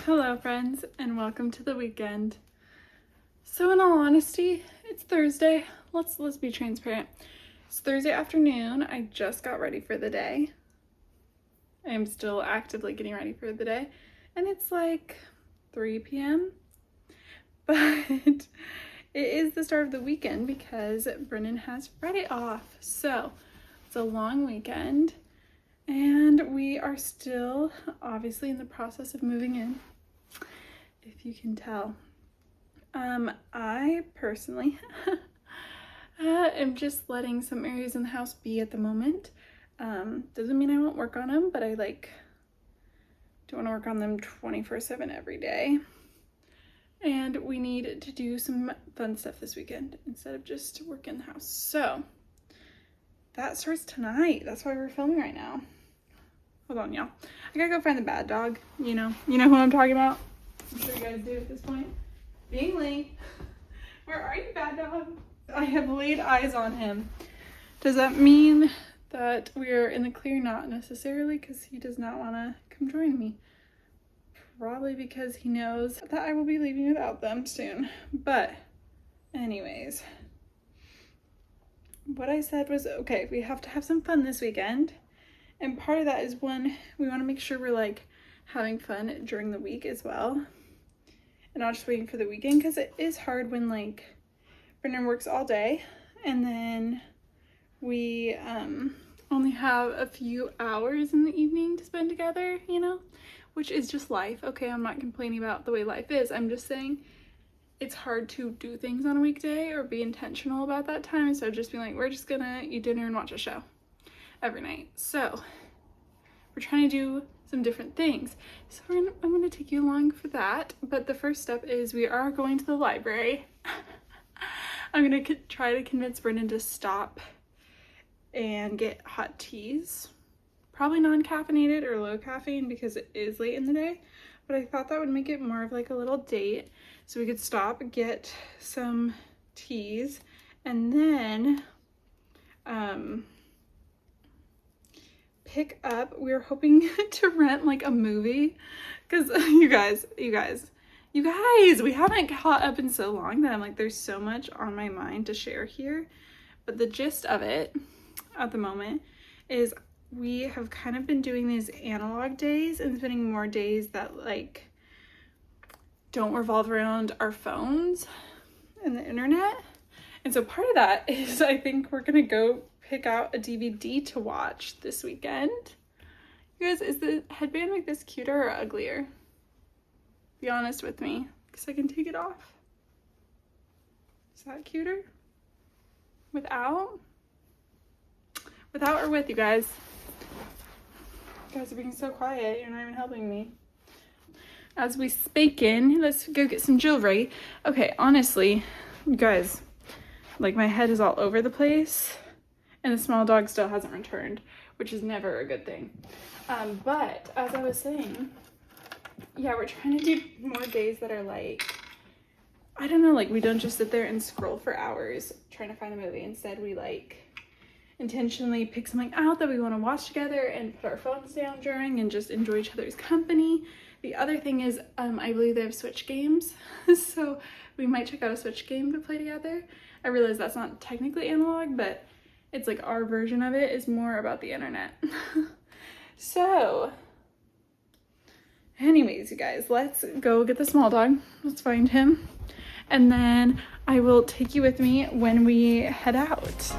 Hello friends, and welcome to the weekend. So in all honesty, it's Thursday. Let's be transparent. It's Thursday afternoon. I just got ready for the day. I am still actively getting ready for the day, and it's like 3 p.m. But it is the start of the weekend because Brennan has Friday off. So it's a long weekend, and we are still obviously in the process of moving in, if you can tell. I personally am just letting some areas in the house be at the moment. Doesn't mean I won't work on them, but I don't want to work on them 24/7 every day. And we need to do some fun stuff this weekend instead of just work in the house. So that starts tonight. That's why we're filming right now. Hold on, y'all. I gotta go find the bad dog. You know who I'm talking about. I'm sure you guys do at this point. Bingley, where are you, bad dog? I have laid eyes on him. Does that mean that we're in the clear? Not necessarily, because he does not want to come join me. Probably because he knows that I will be leaving without them soon. But anyways, what I said was, okay, we have to have some fun this weekend. And part of that is when we want to make sure we're having fun during the week as well. And not just waiting for the weekend, because it is hard when Brendan works all day and then we only have a few hours in the evening to spend together, which is just life. Okay, I'm not complaining about the way life is. I'm just saying it's hard to do things on a weekday or be intentional about that time instead of just being like, we're just gonna eat dinner and watch a show every night. So we're trying to do some different things. So I'm gonna take you along for that. But the first step is we are going to the library. I'm gonna try to convince Brendan to stop and get hot teas. Probably non-caffeinated or low caffeine because it is late in the day. But I thought that would make it more of a little date. So we could stop, get some teas, and then pick up. We were hoping to rent a movie because you guys, we haven't caught up in so long that I'm there's so much on my mind to share here. But the gist of it at the moment is we have kind of been doing these analog days and spending more days that don't revolve around our phones and the internet. And so part of that is I think we're gonna go pick out a DVD to watch this weekend. You guys, is the headband like this cuter or uglier? Be honest with me, because I can take it off. Is that cuter? Without? Without or with, you guys? You guys are being so quiet, you're not even helping me. As we speaking, let's go get some jewelry. Okay, honestly, you guys, my head is all over the place. And the small dog still hasn't returned, which is never a good thing. But as I was saying, yeah, we're trying to do more days that are I don't know, we don't just sit there and scroll for hours trying to find a movie. Instead, we intentionally pick something out that we want to watch together and put our phones down during and just enjoy each other's company. The other thing is, I believe they have Switch games. So we might check out a Switch game to play together. I realize that's not technically analog, but it's our version of it is more about the internet. So anyways, you guys, let's go get the small dog. Let's find him. And then I will take you with me when we head out.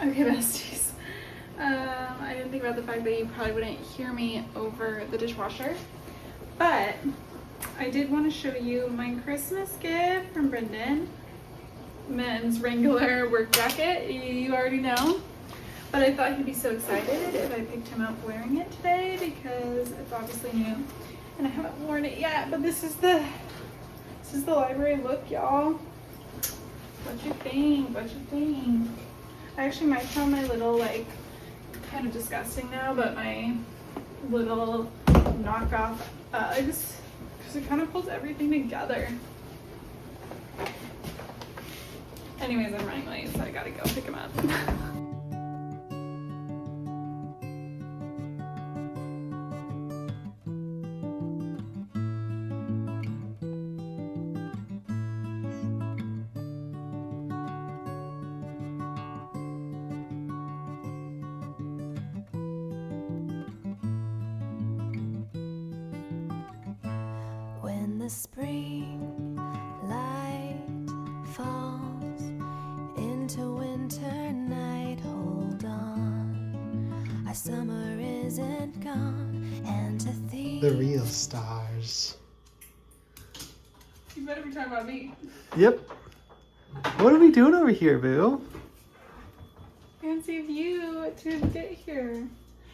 Okay, besties. I didn't think about the fact that you probably wouldn't hear me over the dishwasher. But I did want to show you my Christmas gift from Brendan. Men's Wrangler work jacket, you already know. But I thought he'd be so excited if I picked him up wearing it today because it's obviously new. And I haven't worn it yet, but this is the library look, y'all. What you think? I actually might found my little kind of disgusting now, but my little knockoff Uggs, because it kind of pulls everything together. Anyways, I'm running late, so I gotta go. spring light falls into winter night, hold on, our summer isn't gone, and to think The real stars. You better be talking about me. Yep. What are we doing over here, Boo? Fancy view to get here.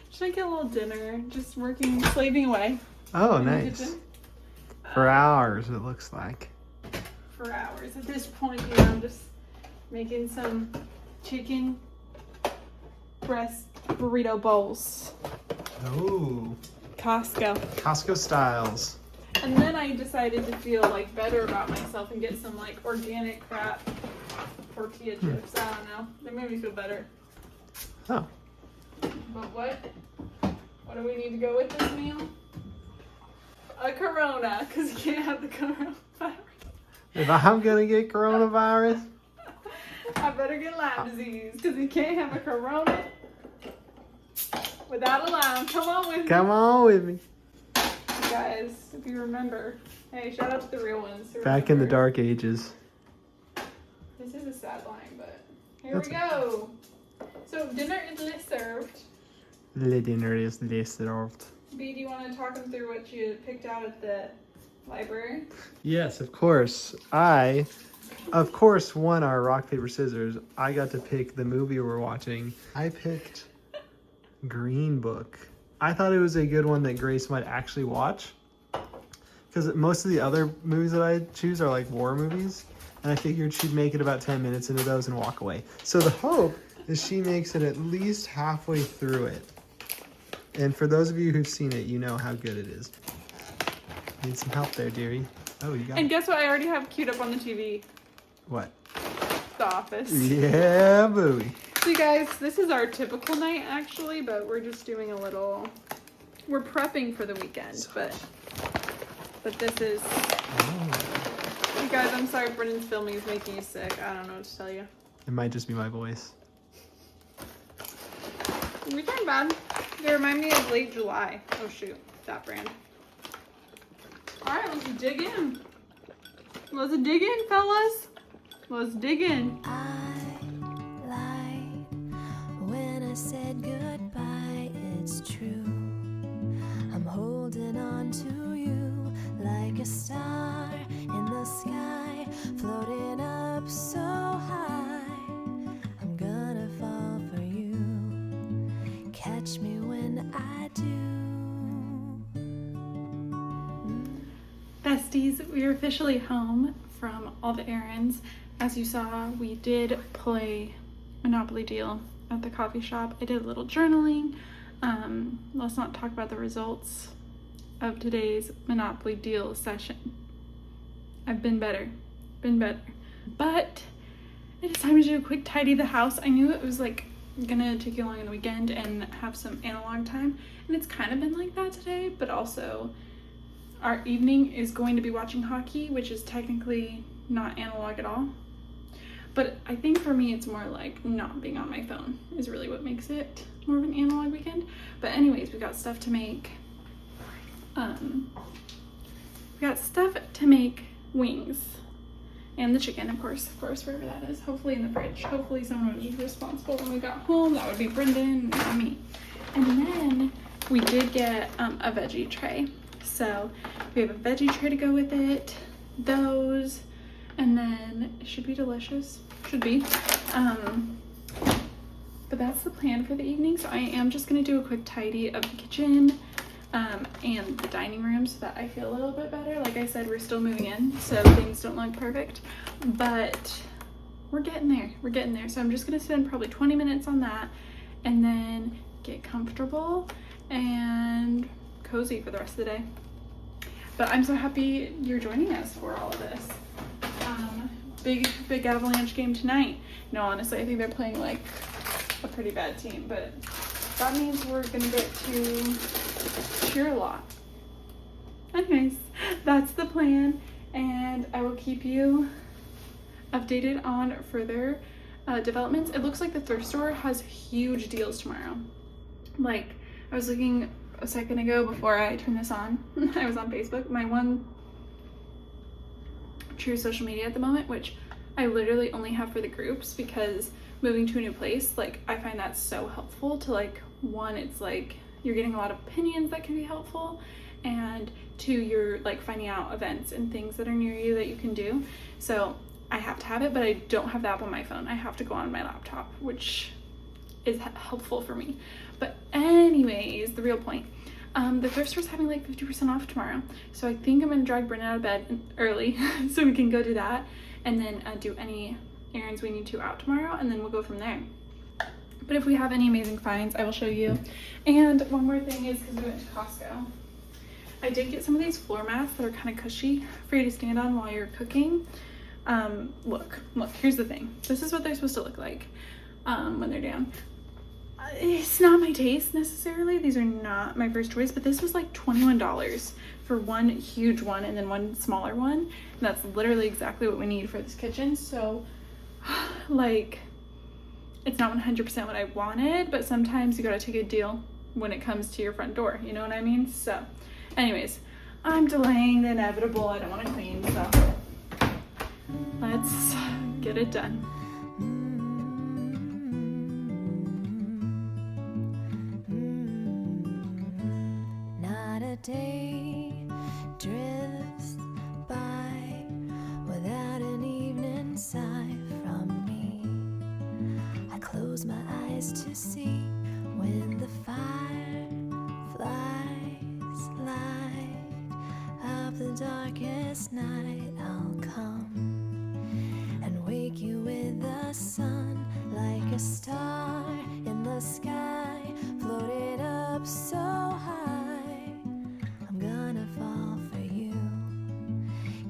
Just making a little dinner. Just working, slaving away. Oh, in the nice. kitchen. For hours, it looks like. For hours. At this point, you know, I'm just making some chicken breast burrito bowls. Oh. Costco styles. And then I decided to feel like better about myself and get some like organic crap tortilla chips. I don't know. They made me feel better. Oh. But what do we need to go with this meal? A Corona, because you can't have the coronavirus. If I'm gonna get coronavirus, I better get Lyme disease, because you can't have a Corona without a Lyme. Come on with me. come on with me. You guys, if you remember. Hey, shout out to the real ones. Who Back in the remember. dark ages. This is a sad line, but here That's we go. So dinner is served. The dinner is served. B, do you want to talk them through what you picked out at the library? Yes, of course. I won our rock, paper, scissors. I got to pick the movie we're watching. I picked Green Book. I thought it was a good one that Grace might actually watch. Because most of the other movies that I choose are like war movies. And I figured she'd make it about 10 minutes into those and walk away. So the hope is she makes it at least halfway through it. And for those of you who've seen it, you know how good it is. Need some help there, dearie. Oh, you got And it. guess what I already have queued up on the TV? What? The Office. Yeah, booey. So you guys, this is our typical night actually, but we're just doing a little, we're prepping for the weekend, but this is, Oh. you guys, I'm sorry Brendan's filming is making you sick. I don't know what to tell you. It might just be my voice. We turn bad. They remind me of Late July. Oh shoot, that brand. All right, let's dig in. Let's dig in, fellas. Let's dig in. I lied when I said goodbye, it's true. I'm holding on to you like a star in the sky, floating up so high. I'm gonna fall for you. Catch me when I do. Besties, we are officially home from all the errands. As you saw, we did play Monopoly Deal at the coffee shop. I did a little journaling. Let's not talk about the results of today's Monopoly Deal session. I've been better. But it is time to do a quick tidy of the house. I knew it was like gonna take you along in the weekend and have some analog time, and it's kind of been like that today, but also our evening is going to be watching hockey, which is technically not analog at all. But I think for me, it's more like not being on my phone is really what makes it more of an analog weekend. But anyways, we got stuff to make. We got stuff to make wings. And the chicken, of course, wherever that is. Hopefully in the fridge. Hopefully someone was responsible when we got home. That would be Brendan and me. And then we did get a veggie tray. So we have a veggie tray to go with it. Those. And then it should be delicious. Should be. But that's the plan for the evening. So I am just going to do a quick tidy of the kitchen and the dining room so that I feel a little bit better. Like I said, we're still moving in, so things don't look perfect. But we're getting there. We're getting there. So I'm just going to spend probably 20 minutes on that and then get comfortable and cozy for the rest of the day. But I'm so happy you're joining us for all of this. Big Avalanche game tonight. No, honestly, I think they're playing like a pretty bad team, but that means we're gonna get to cheer a lot. Anyways, that's the plan, and I will keep you updated on further developments. It looks like the thrift store has huge deals tomorrow. Like, I was looking a second ago before I turned this on. I was on Facebook. My one true social media at the moment, which I literally only have for the groups, because moving to a new place, like I find that so helpful to like, one, it's like you're getting a lot of opinions that can be helpful, and two, you're like finding out events and things that are near you that you can do. So I have to have it, but I don't have the app on my phone. I have to go on my laptop, which is helpful for me. But anyways, the real point, the thrift store's having like 50% off tomorrow, so I think I'm gonna drag Brennan out of bed early so we can go do that, and then do any errands we need to out tomorrow, and then we'll go from there. But if we have any amazing finds, I will show you. And one more thing is, because we went to Costco, I did get some of these floor mats that are kind of cushy for you to stand on while you're cooking. Look, here's the thing. This is what they're supposed to look like when they're down. It's not my taste necessarily. These are not my first choice, but this was like $21 for one huge one and then one smaller one. And that's literally exactly what we need for this kitchen. So like, it's not 100% what I wanted, but sometimes you gotta take a deal when it comes to your front door. You know what I mean? So anyways, I'm delaying the inevitable. I don't want to clean, so let's get it done. Not a day drifts by without an evening sigh from me. I close my eyes to see when the fireflies light up the darkest night. I'll come and wake you with the sun, like a star in the sky, floating up so high. I'm gonna fall for you.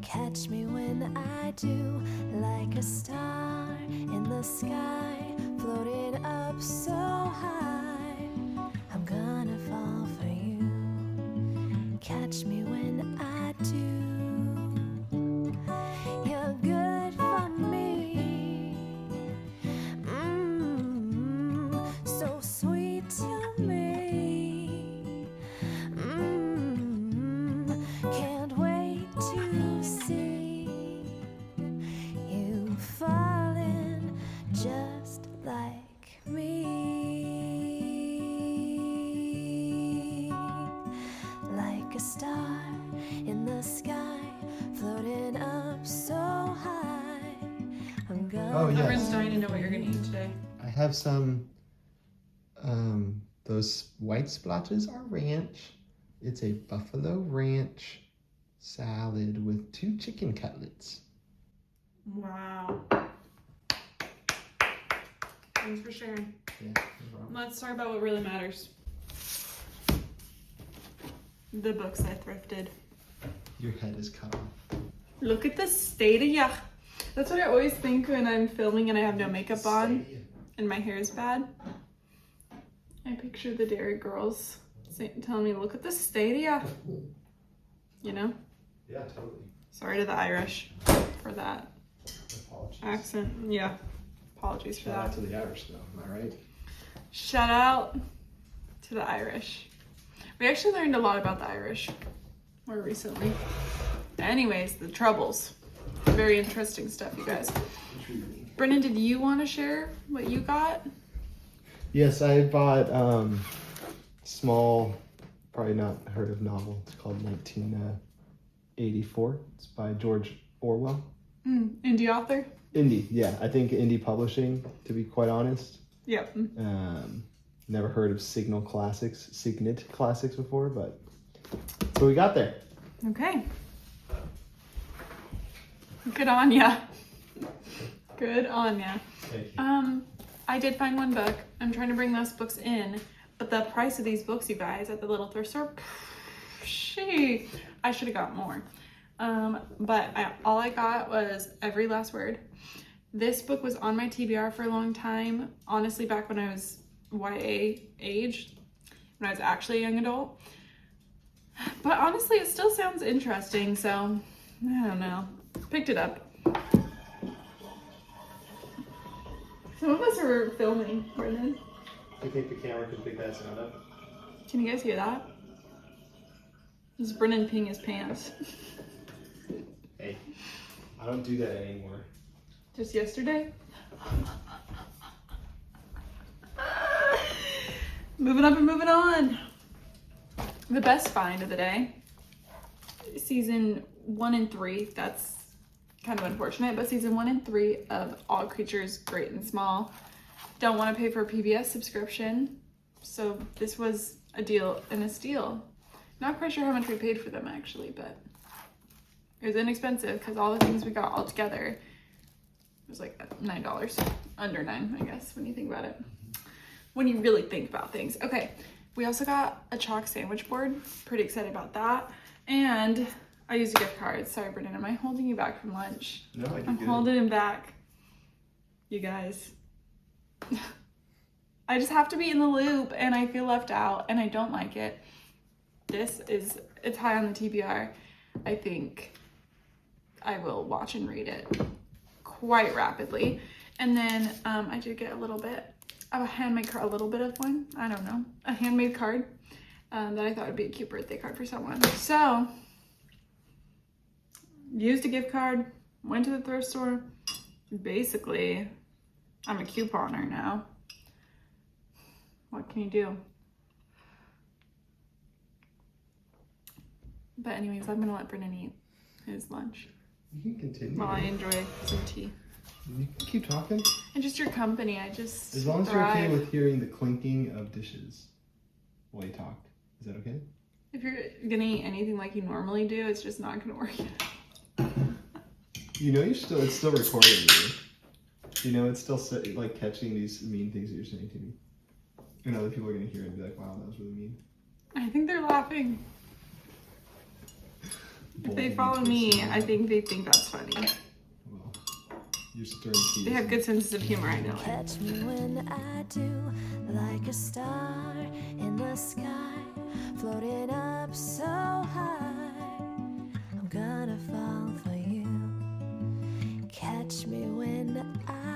Catch me when I do, like a star in the sky, floating up so high. I'm gonna fall for you. Catch me when I do. You're good for me. So sweet to me. Can't wait to see you falling just like me. Like a star in the sky, floating up so high. I'm gonna. Oh, yes. Everyone's dying to know what you're gonna eat today. I have some, those white splotches are ranch. It's a buffalo ranch salad with 2 chicken cutlets. Wow. Thanks for sharing. Yeah, no problem. Let's talk about what really matters. The books I thrifted. Your head is cut off. Look at the state of ya. That's what I always think when I'm filming and I have no makeup on and my hair is bad. I picture the Dairy Girls telling me, look at the state of ya. You know? Yeah, totally. Sorry to the Irish for that Apologies. accent. Yeah. Apologies for Shout out that. to the Irish, though. Am I right? Shout out to the Irish. We actually learned a lot about the Irish more recently. Anyways, the Troubles. Very interesting stuff, you guys. Intriguing. Brennan, did you want to share what you got? Yes, I bought small, probably not heard of novel. It's called 1984. It's by George Orwell. Indie author? Indie, yeah. I think indie publishing, to be quite honest. Yep. Never heard of Signet Classics before, but that's what we got there. Okay. Good on ya. Good on ya. Thank you. I did find one book. I'm trying to bring those books in, but the price of these books, you guys, at the little thrift store, I should have got more. But all I got was Every Last Word. This book was on my TBR for a long time, honestly, back when I was YA age, when I was actually a young adult. But honestly, it still sounds interesting, so I don't know. Picked it up. Some of us are filming, Brennan. I think the camera can pick that sound up. Can you guys hear that? This is Brennan peeing his pants. Hey. I don't do that anymore. Just yesterday? Moving up and moving on. The best find of the day. Season 1 and 3. That's kind of unfortunate, but season 1 and 3 of All Creatures Great and Small. Don't want to pay for a PBS subscription, so this was a deal and a steal. Not quite sure how much we paid for them actually, but it was inexpensive because all the things we got all together, it was like $9, under $9, I guess, when you think about it. When you really think about things. Okay, we also got a chalk sandwich board. Pretty excited about that. And I used a gift card. Sorry, Brendan, am I holding you back from lunch? No, you're I'm good. holding him back. You guys. I just have to be in the loop and I feel left out and I don't like it. It's high on the TBR. I think I will watch and read it quite rapidly. And then I did get a little bit of a handmade card, a little bit of one, I don't know, a handmade card that I thought would be a cute birthday card for someone. So, used a gift card, went to the thrift store. Basically, I'm a couponer now. What can you do? But anyways, I'm gonna let Brennan eat his lunch You can continue. while I enjoy some tea. You can keep talking. And just your company, I just As long as thrive. you're okay with hearing the clinking of dishes while you talk. Is that okay? If you're gonna eat anything like you normally do, it's just not gonna work. You know, it's still recording you. You know, it's still like catching these mean things that you're saying to me. And other people are gonna hear it and be like, wow, that was really mean. I think they're laughing. If they follow me, I think they think that's funny. Well, you're stirring tea. They have good senses of humor, I know it. Catch me when I do, like a star in the sky, floating up so high. I'm gonna fall for you. Catch me when I